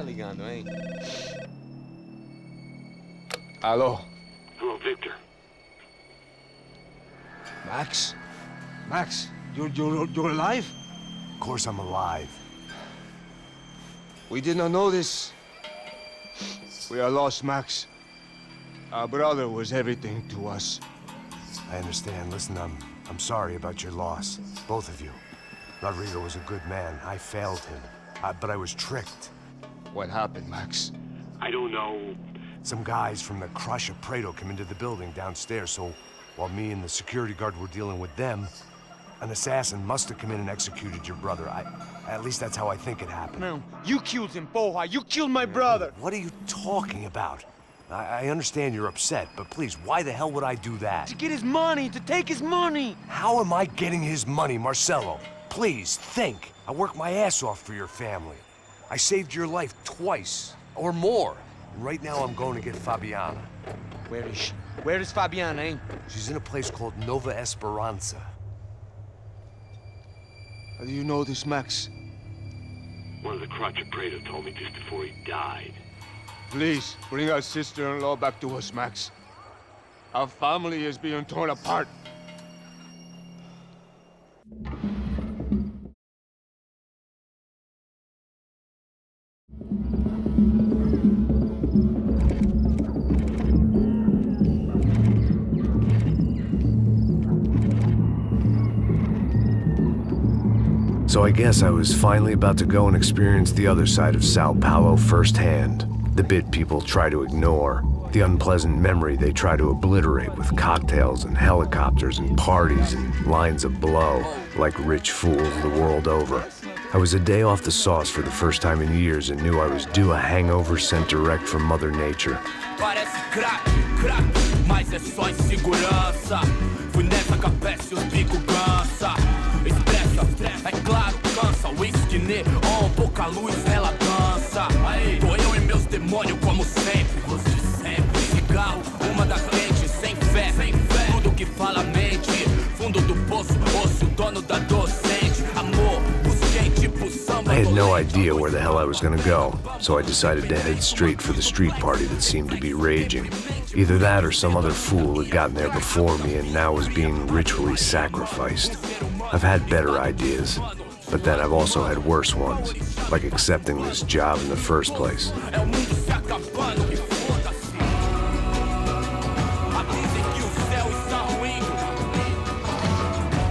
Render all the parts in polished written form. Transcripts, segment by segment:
ligando, hein? Alô? Hello, Victor. Max? Max, you're alive? Of course I'm alive. We did not know this. We are lost, Max. Our brother was everything to us. I understand. Listen, I'm sorry about your loss. Both of you. Rodrigo was a good man. I failed him. But I was tricked. What happened, Max? I don't know. Some guys from the Crush of Prado came into the building downstairs, so while me and the security guard were dealing with them, an assassin must have come in and executed your brother. At least that's how I think it happened. No, you killed him, porra. You killed my brother. What are you talking about? I understand you're upset, but please, why the hell would I do that? To get his money, to take his money. How am I getting his money, Marcelo? Please, think. I worked my ass off for your family. I saved your life twice, or more. Right now, I'm going to get Fabiana. Where is she? Where is Fabiana, eh? She's in a place called Nova Esperanza. How do you know this, Max? One of the Crotch of Prado told me just before he died. Please, bring our sister-in-law back to us, Max. Our family is being torn apart. So I guess I was finally about to go and experience the other side of Sao Paulo firsthand. The bit people try to ignore. The unpleasant memory they try to obliterate with cocktails and helicopters and parties and lines of blow, like rich fools the world over. I was a day off the sauce for the first time in years and knew I was due a hangover sent direct from Mother Nature. Parece crack, mas é só insegurança. Fui nessa capeste, os bico cansa. Estressa, é claro, cansa. Whisky, neon, pouca luz, ela dança. Aí, tô eu e meus demônios como sempre. Os de sempre. Cigarro, uma da frente, sem fé. Tudo que fala mente. Fundo do poço, osso, dono da docente. Amor, busquei tipo samba. I had no idea where the hell I was gonna go, so I decided to head straight for the street party that seemed to be raging. Either that or some other fool had gotten there before me and now was being ritually sacrificed. I've had better ideas, but then I've also had worse ones, like accepting this job in the first place.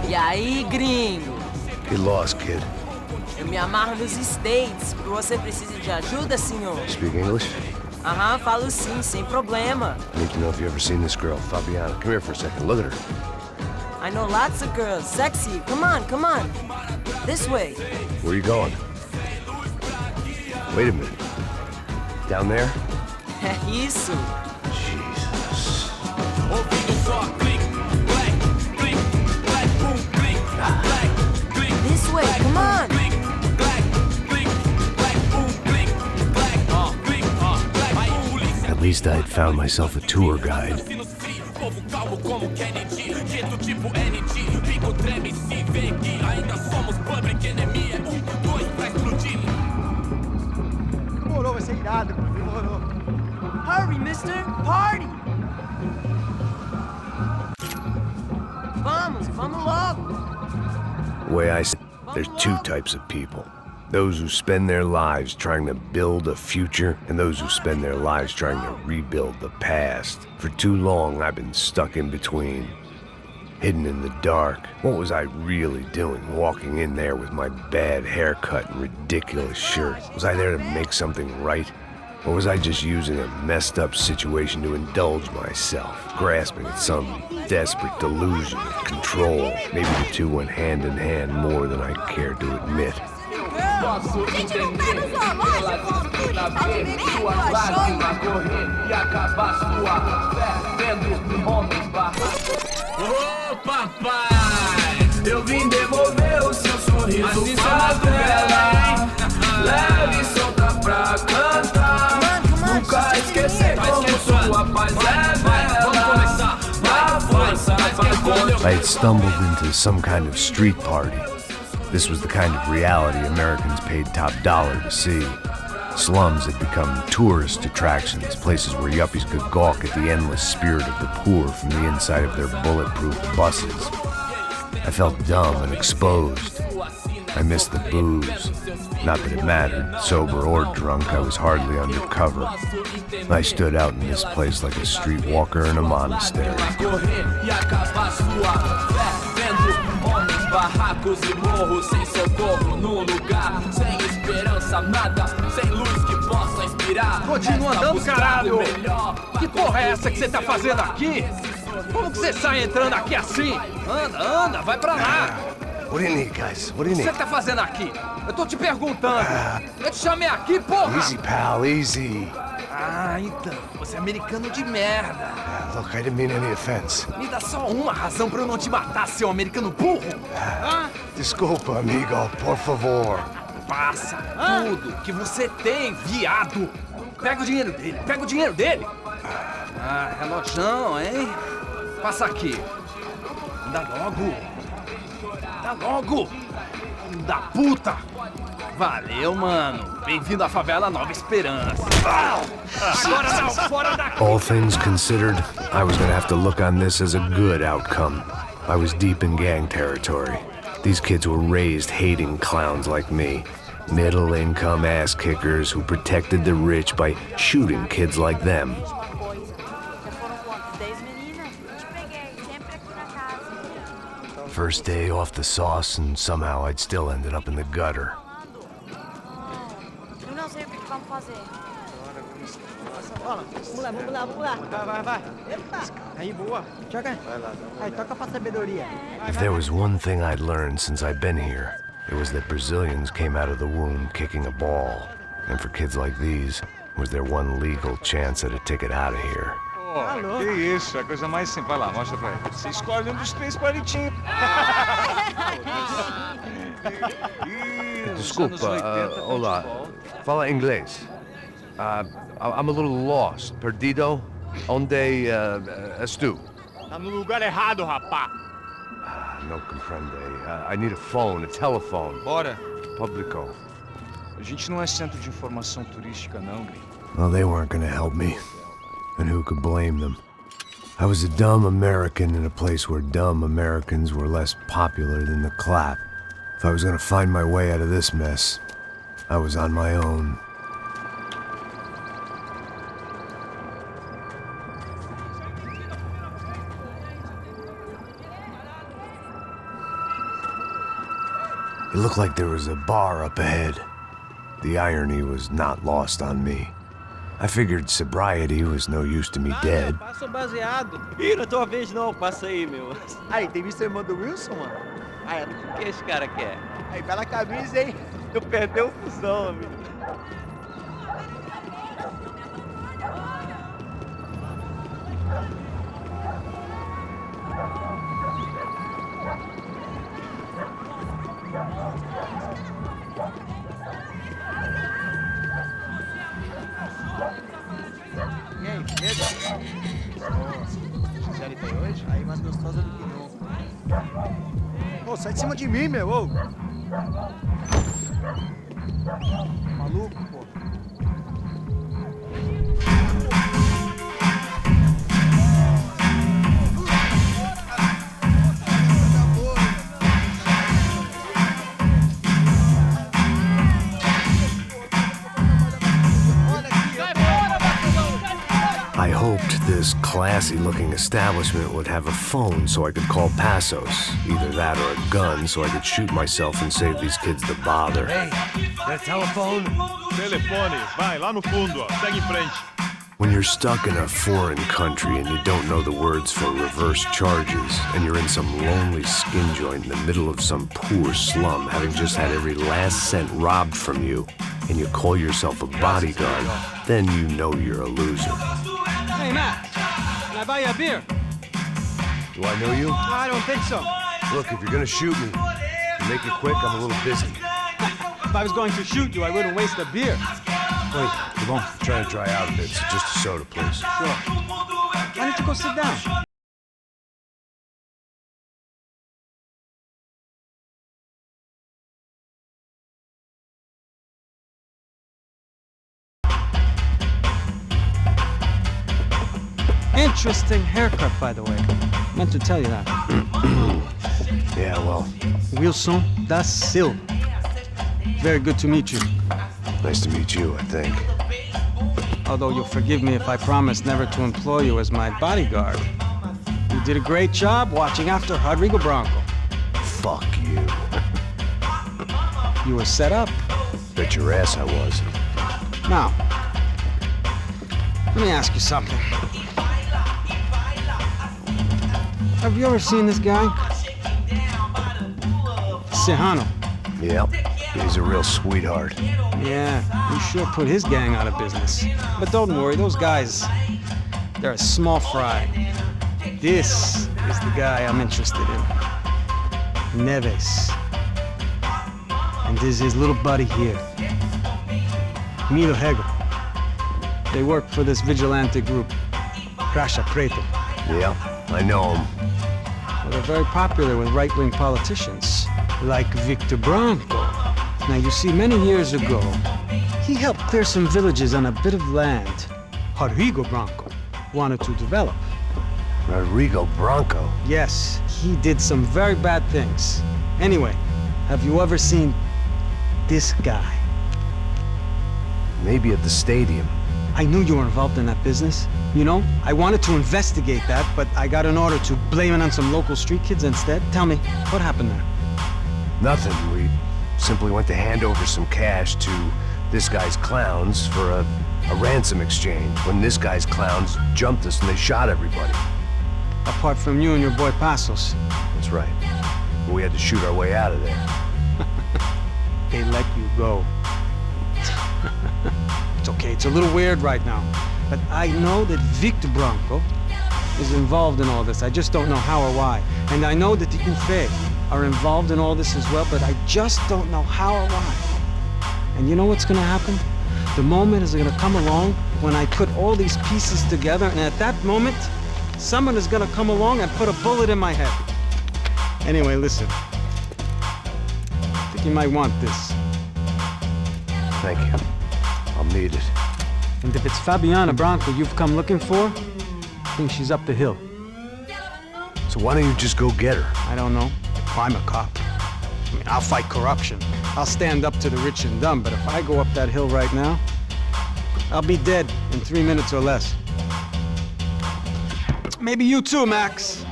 E aí, gringo? Get lost, kid. Eu me amarro nos States. Você precisa de ajuda, senhor? Speak English? Aham, falo sim, sem problema. I need to know if you've ever seen this girl, Fabiana. Come here for a second. Look at her. I know lots of girls. Sexy. Come on. This way. Where are you going? Wait a minute. Down there? É isso. Jesus. This way, come on. At least I had found myself a tour guide. Demorou, vai ser irado. Demorou. Hurry, mister. Party. Vamos logo. The way I see it, there's two types of people. Those who spend their lives trying to build a future, and those who spend their lives trying to rebuild the past. For too long, I've been stuck in between. Hidden in the dark. What was I really doing, walking in there with my bad haircut and ridiculous shirt? Was I there to make something right? Or was I just using a messed up situation to indulge myself, grasping at some desperate delusion of control? Maybe the two went hand in hand more than I cared to admit. Posso entender pela disciplina ver sua lágrima correr e acabar sua fé vendo homens barrar. Ô papai, eu vim devolver o seu sorriso favela. Leve e solta pra cantar. Nunca esquecer como sua paz é bela. Vai força, I had stumbled into some kind of street party. This was the kind of reality Americans paid top dollar to see. Slums had become tourist attractions, places where yuppies could gawk at the endless spirit of the poor from the inside of their bulletproof buses. I felt dumb and exposed. I missed the booze. Not that it mattered, sober or drunk, I was hardly undercover. I stood out in this place like a streetwalker in a monastery. Barracos e morros sem socorro no lugar, sem esperança, nada, sem luz que possa inspirar. Continua andando, caralho! Que porra é essa que você tá fazendo aqui? Como que você sai entrando aqui assim? Anda, vai pra lá! What do you need, guys? What do you O que need? você tá fazendo aqui? Eu tô te perguntando. Eu te chamei aqui, porra! Easy, pal, easy. Ah, então, você é americano de merda. Look, I didn't mean any offense. Me dá só uma razão pra eu não te matar, seu americano burro. Desculpa, amigo, por favor. Passa tudo que você tem, viado. Pega o dinheiro dele, Ah, relojão, hein? Passa aqui. Anda logo. Filho da puta. Valeu, mano. Bem-vindo à favela Nova Esperança. Agora não, fora daqui. All things considered, I was gonna have to look on this as a good outcome. I was deep in gang territory. These kids were raised hating clowns like me. Middle-income ass-kickers who protected the rich by shooting kids like them. First day off the sauce, and somehow I'd still ended up in the gutter. Eu não sei o que vamos fazer. Vamos lá. Vai. Epa! Aí, boa. Joga. Aí, toca pra sabedoria. If there was one thing I'd learned since I'd been here, it was that Brazilians came out of the womb kicking a ball. And for kids like these, was their one legal chance at a ticket out of here. Oh, que isso, é a coisa mais simples. Vai lá, mostra pra ele. Você escolhe um dos três palitinhos. Desculpa, olá. Fala inglês. I'm a little lost. Perdido? Onde estou? Tá no lugar errado, rapá. No comprende. I need a phone, a telephone. Bora. Publico. A gente não é centro de informação turística, não, gringo. Well, they weren't gonna help me. And who could blame them? I was a dumb American in a place where dumb Americans were less popular than the clap. If I was gonna find my way out of this mess, I was on my own. It looked like there was a bar up ahead. The irony was not lost on me. I figured sobriety was no use to me dead. Passa o baseado. Ih, não é tua vez não, passa aí, meu. Aí, tem visto a irmã do Wilson, mano? Aí, o que esse cara quer? Aí, bela camisa, hein? Tu perdeu o fusão, amigo. E aí, beleza? Gisele tem hoje? Aí, mais gostosa do que nunca. Ô, sai de cima de mim, meu, ô! Maluco, pô. I hoped this classy-looking establishment would have a phone so I could call Passos. Either that or a gun so I could shoot myself and save these kids the bother. Hey, that telephone? Telefone, vai, lá no fundo, ó. Segue em frente. When you're stuck in a foreign country and you don't know the words for reverse charges, and you're in some lonely skin joint in the middle of some poor slum, having just had every last cent robbed from you, and you call yourself a bodyguard, then you know you're a loser. Hey, Matt. Can I buy you a beer? Do I know you? I don't think so. Look, if you're gonna shoot me, make it quick, I'm a little busy. If I was going to shoot you, I wouldn't waste a beer. Wait, come on, I'm trying to dry out a bit, so just a soda, please. Sure. Why don't you go sit down? interesting haircut, by the way. Meant to tell you that. Yeah, well, Wilson da Silva. Very good to meet you. nice to meet you, I think. Although you'll forgive me if I promise never to employ you as my bodyguard. You did a great job watching after Rodrigo Bronco. Fuck you. You were set up. Bet your ass I was. Now, let me ask you something. Have you ever seen this guy? Serrano. Yep, he's a real sweetheart. Yeah, you sure put his gang out of business. But don't worry, those guys, they're a small fry. This is the guy I'm interested in. Neves. And this is his little buddy here. Milo Hegel. They work for this vigilante group, Cracha Preto. Yep, I know him. Well, they're very popular with right-wing politicians, like Victor Bronco. Now, you see, many years ago, he helped clear some villages on a bit of land Rodrigo Bronco wanted to develop. Rodrigo Bronco? Yes, he did some very bad things. Anyway, have you ever seen this guy? Maybe at the stadium. I knew you were involved in that business. You know, I wanted to investigate that, but I got an order to blame it on some local street kids instead. Tell me, what happened there? Nothing. We simply went to hand over some cash to this guy's clowns for a ransom exchange when this guy's clowns jumped us and they shot everybody. Apart from you and your boy Passos. That's right. We had to shoot our way out of there. They let you go. It's okay, it's a little weird right now. But I know that Victor Bronco is involved in all this. I just don't know how or why. And I know that the UFE are involved in all this as well, but I just don't know how or why. And you know what's gonna happen? The moment is gonna come along when I put all these pieces together, and at that moment, someone is gonna come along and put a bullet in my head. Anyway, listen. I think you might want this. Thank you. I'll need it. And if it's Fabiana Bronco you've come looking for, I think she's up the hill. So why don't you just go get her? I don't know. I'm a cop. I mean, I'll fight corruption. I'll stand up to the rich and dumb, but if I go up that hill right now, I'll be dead in 3 minutes or less. Maybe you too, Max.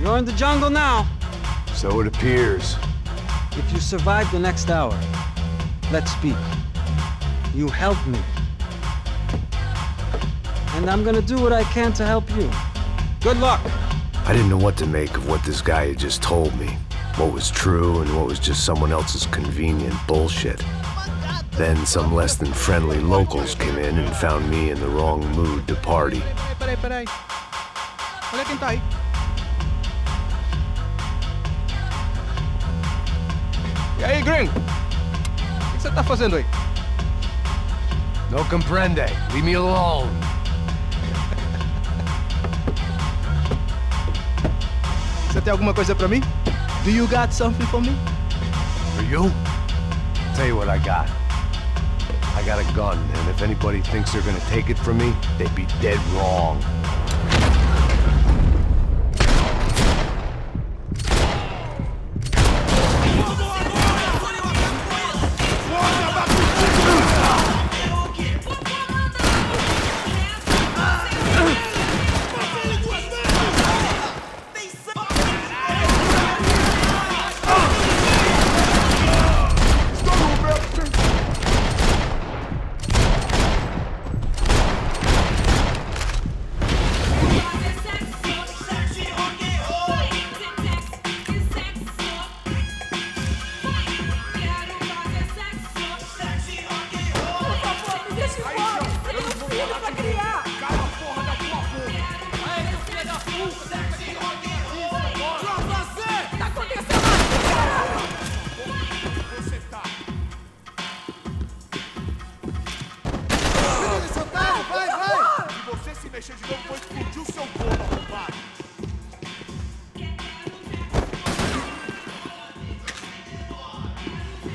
You're in the jungle now. So it appears. If you survive the next hour, let's speak. You help me. And I'm gonna do what I can to help you. Good luck. I didn't know what to make of what this guy had just told me. What was true and what was just someone else's convenient bullshit. Then some less than friendly locals came in and found me in the wrong mood to party. Peraí. Olha quem tá aí. E aí, gringo? O que você tá fazendo aí? No comprende. Leave me alone. Você tem alguma coisa pra mim? Do you got something for me? For you? Tell you what I got. I got a gun, and if anybody thinks they're gonna take it from me, they'd be dead wrong.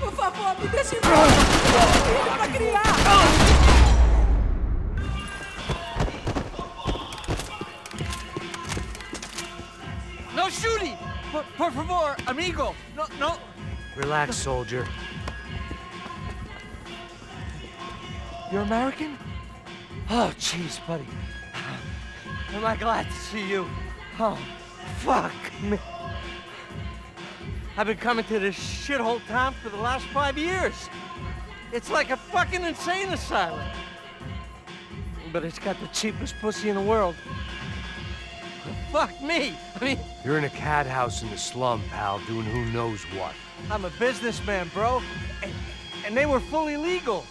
Por favor, me deixe em paz. Filho pra criar. por favor, amigo. No. Relax, soldier. You're American? Oh, jeez, buddy. Am I glad to see you? Oh, fuck me. I've been coming to this shithole town for the last 5 years. It's like a fucking insane asylum. But it's got the cheapest pussy in the world. Fuck me. I mean, You're in a cat house in the slum, pal, doing who knows what. I'm a businessman, bro. And they were fully legal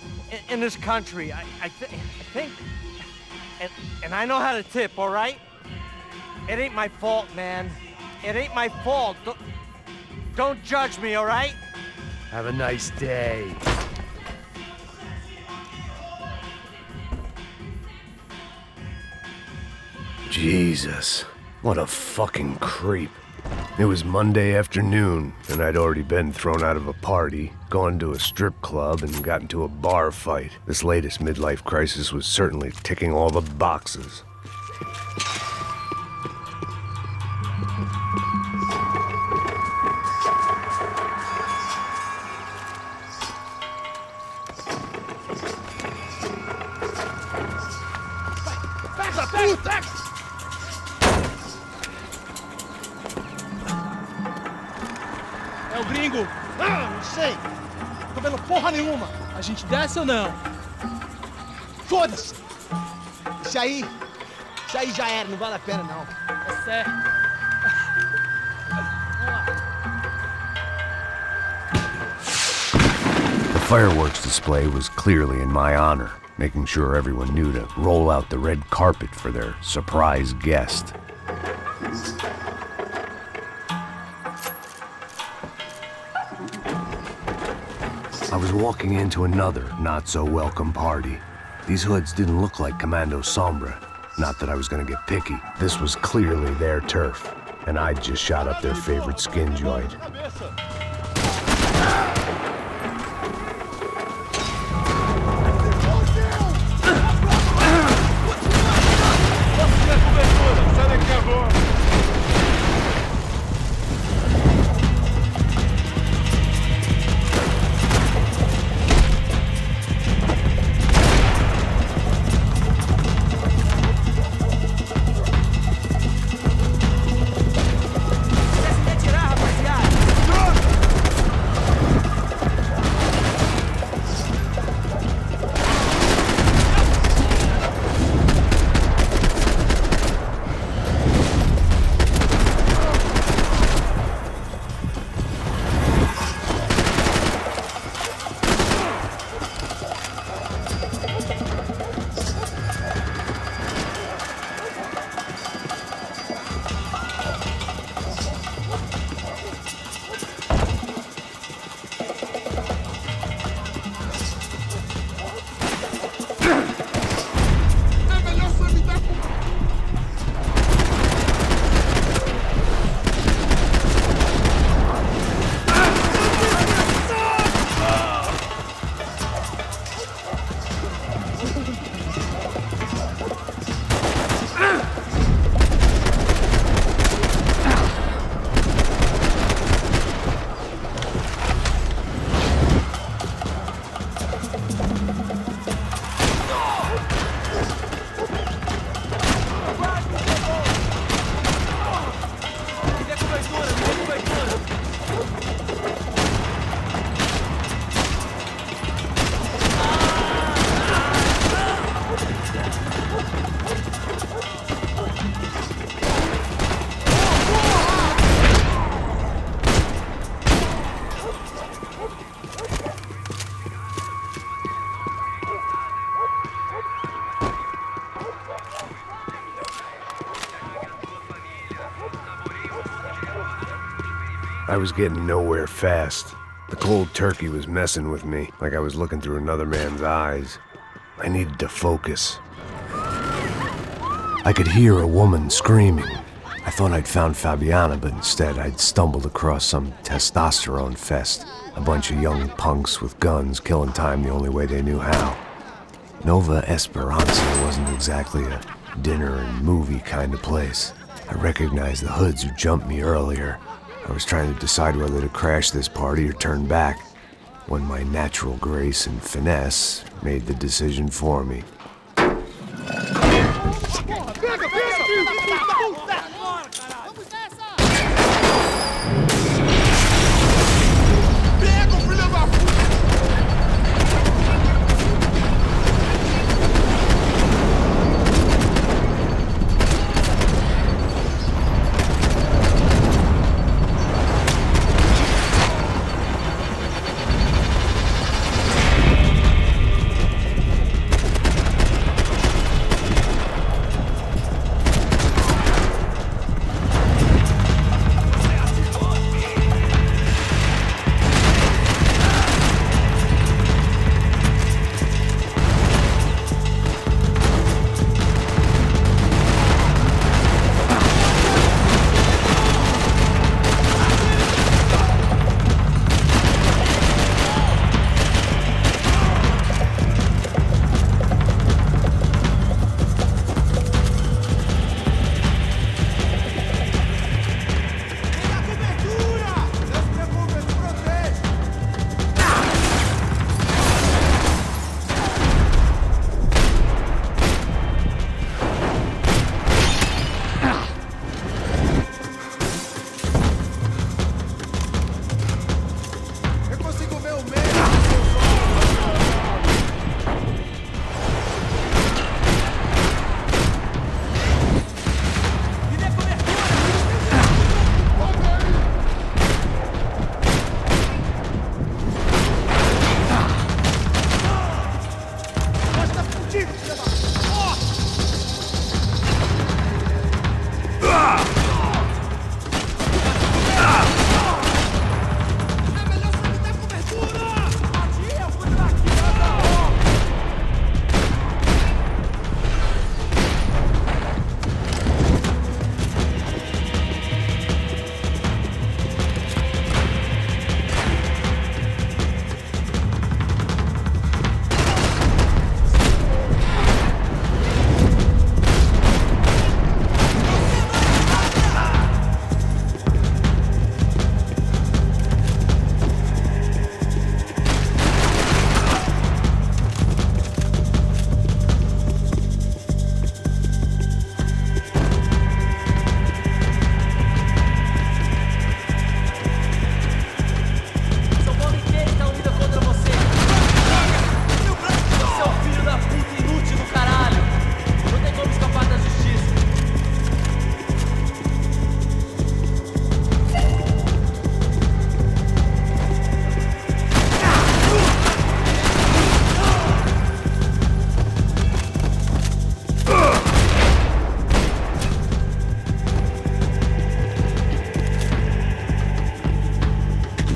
in this country. I think. And I know how to tip, all right? It ain't my fault, man. It ain't my fault. Don't judge me, all right? Have a nice day. Jesus, what a fucking creep. It was Monday afternoon, and I'd already been thrown out of a party, gone to a strip club, and got into a bar fight. This latest midlife crisis was certainly ticking all the boxes. É o gringo. Ah, não sei. Tô vendo porra nenhuma. A gente desce ou não? Foda-se. Isso aí já era, não vale a pena não. É certo. The fireworks display was clearly in my honor, making sure everyone knew to roll out the red carpet for their surprise guest. I was walking into another not-so-welcome party. These hoods didn't look like Commando Sombra. Not that I was gonna get picky. This was clearly their turf, and I'd just shot up their favorite skin joint. I was getting nowhere fast. The cold turkey was messing with me, like I was looking through another man's eyes. I needed to focus. I could hear a woman screaming. I thought I'd found Fabiana, but instead I'd stumbled across some testosterone fest. A bunch of young punks with guns killing time the only way they knew how. Nova Esperanza wasn't exactly a dinner and movie kind of place. I recognized the hoods who jumped me earlier. I was trying to decide whether to crash this party or turn back, when my natural grace and finesse made the decision for me.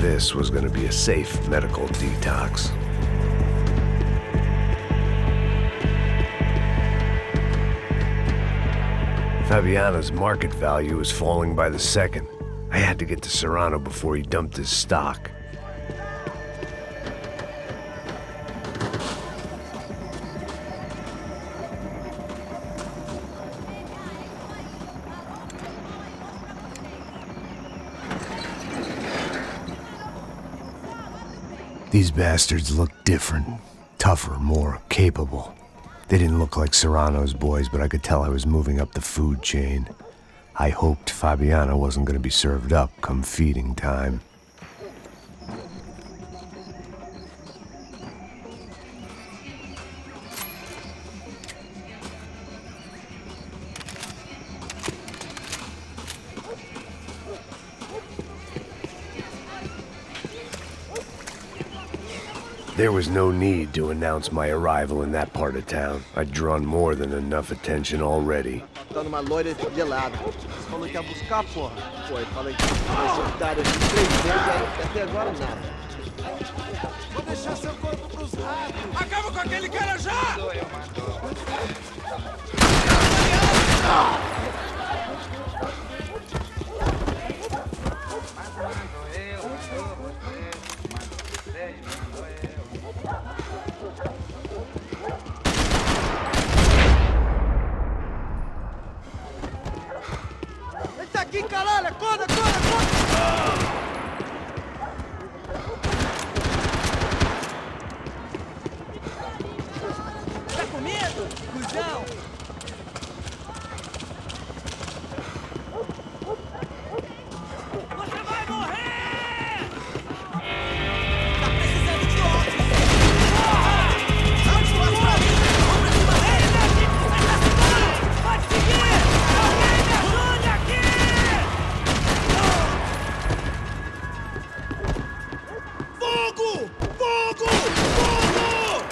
This was going to be a safe medical detox. Fabiana's market value was falling by the second. I had to get to Serrano before he dumped his stock. These bastards looked different, tougher, more capable. They didn't look like Serrano's boys, but I could tell I was moving up the food chain. I hoped Fabiana wasn't going to be served up come feeding time. There was no need to announce my arrival in that part of town. I'd drawn more than enough attention already. Tá numa loira gelada. Você falou que ia buscar, porra. Pô, eu falei que vai soltar esses 3 meses e até agora nada. Vou deixar seu corpo pros ratos. Acaba com aquele cara já! Ele tá aqui, caralho! Acorda, acorda, acorda! Fogo! Fogo! Fogo!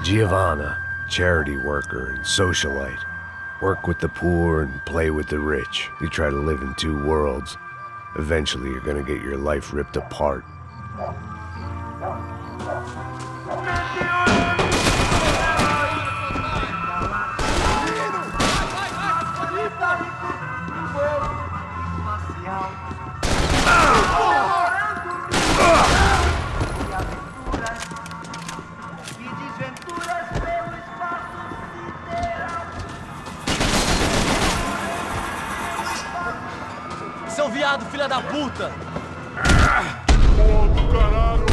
Giovanna, charity worker and socialite. Work with the poor and play with the rich. You try to live in two worlds. Eventually you're gonna get your life ripped apart. Seu viado, filha da puta! Pô, do caralho!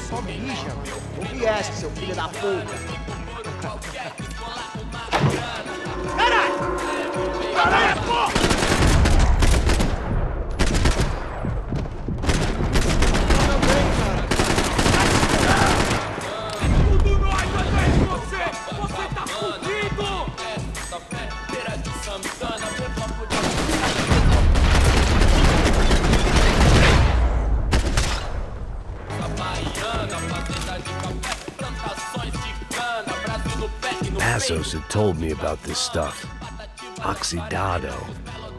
Só mija, meu. O que é, seu filho da puta? Caralho! Caralho, porra! Tudo nós atrás de você! Você tá fudido! Assos had told me about this stuff. Oxidado.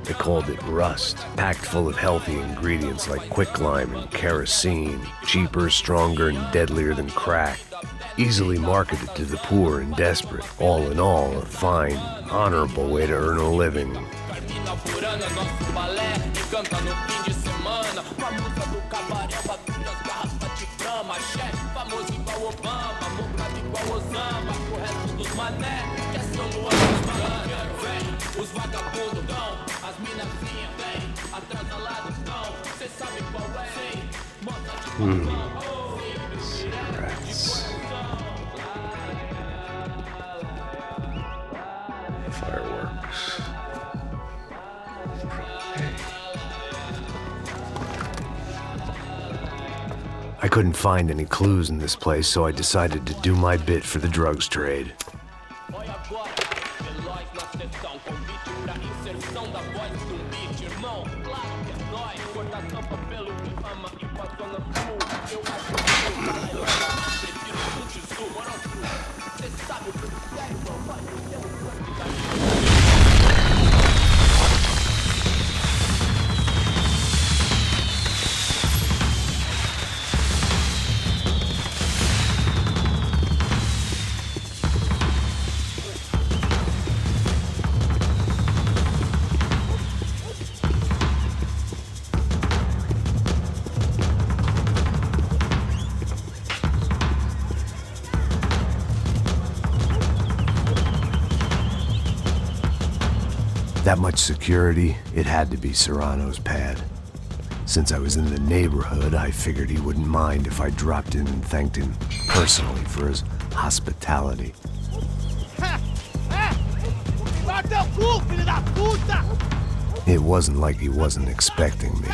They called it rust, packed full of healthy ingredients like quicklime and kerosene, cheaper, stronger, and deadlier than crack. Easily marketed to the poor and desperate. All in all, a fine, honorable way to earn a living. Cigarettes. Fireworks. I couldn't find any clues in this place, so I decided to do my bit for the drugs trade. that much security, it had to be Serrano's pad. Since I was in the neighborhood, I figured he wouldn't mind if I dropped in and thanked him personally for his hospitality. It wasn't like he wasn't expecting me.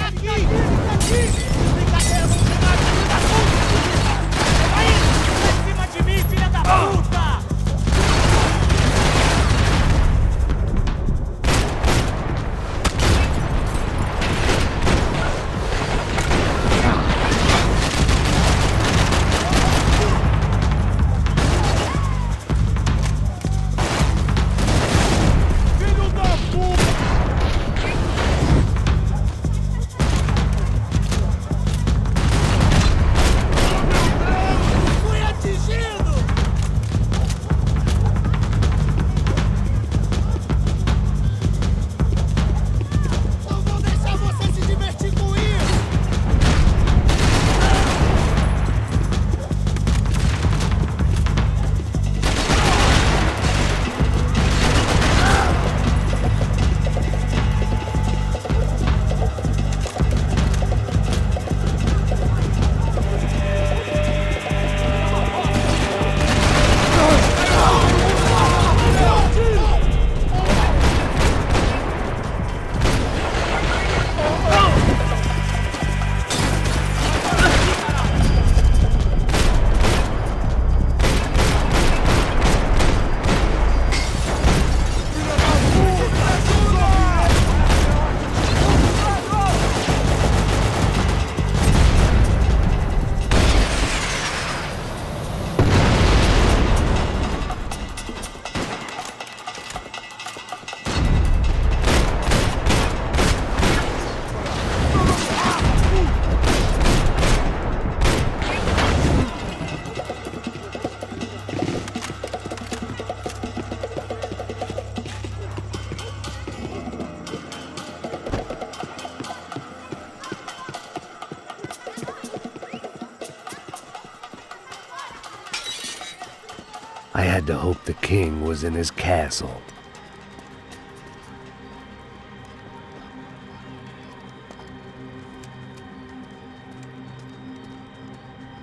I had to hope the king was in his castle.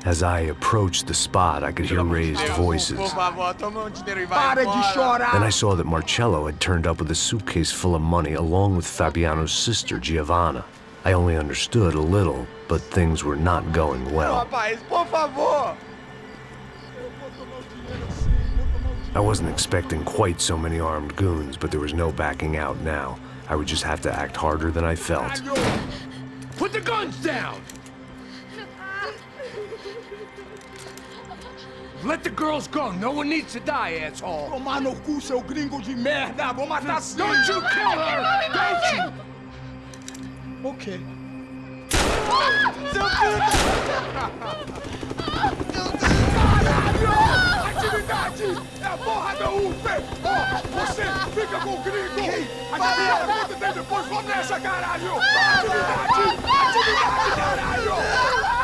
As I approached the spot, I could hear raised voices. Then I saw that Marcello had turned up with a suitcase full of money along with Fabiano's sister, Giovanna. I only understood a little, but things were not going well. I wasn't expecting quite so many armed goons, but there was no backing out now. I would just have to act harder than I felt. Put the guns down! Let the girls go. No one needs to die, asshole. Tomar no cu, seu gringo de merda! Vou matar... Don't you kill her! Don't you! Ok. Caralho! Atividade! É a porra da UP! Ó, você fica com o gringo! A gente dá conta dele depois, vamos nessa, caralho! Atividade! Atividade, caralho!